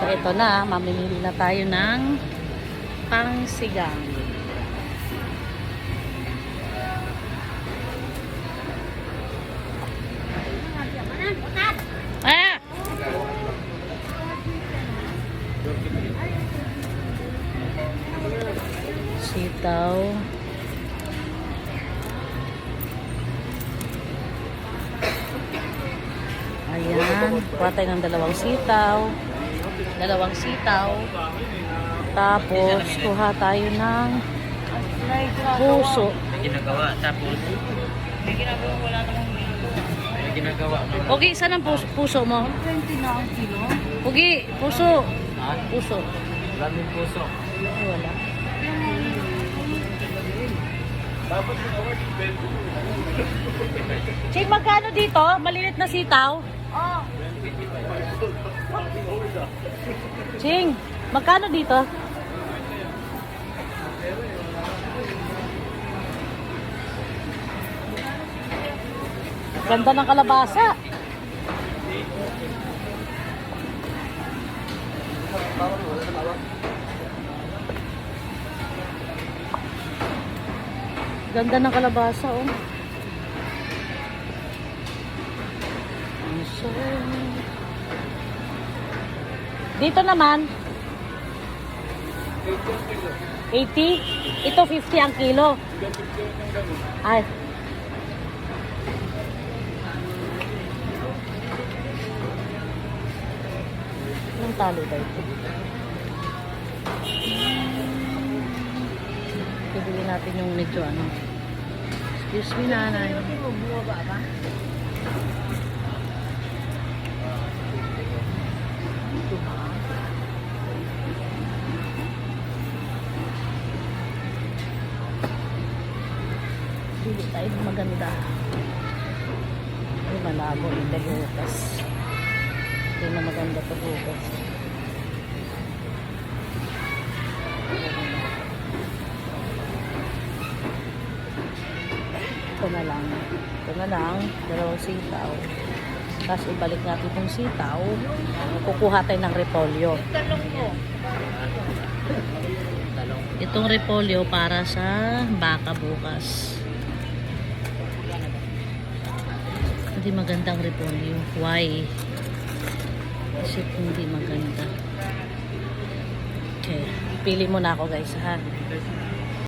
So, ito na. Mamimili na tayo ng pangsigang. Ah! Sitaw. Ayan. Kuha tayo ng dalawang sitaw. Tapos, kuha tayo ng puso. Ginagawa, tapos may ginagawa, wala namang may ginagawa. Pogi, saan ang puso mo? 20 na ang kilo. Pogi, puso. Ha? Puso. Maraming puso. Ay, wala. Ching, magkano dito? Maliit na sitaw? Oh. Ching, magkano dito? Ganda ng kalabasa. Ganda ng kalabasa, oh. So, dito naman 80. Ito 50 ang kilo. Ay. Anong talo ba ito? Pibili natin yung medyo ano. Excuse me, nanay. Bumaba ba? Pili tayo maganda. Ay, malabo yung bukas. Hindi na maganda ito bukas. Ito na lang. Ito na lang. Dalawang sitaw. Tapos ibalik natin itong sitaw. Kukuha tayo ng repolyo. Talong ko. Itong repolyo para sa baka bukas. Hindi magandang repolyo. Why? Kasi hindi maganda. Okay. Pili muna ako guys ha.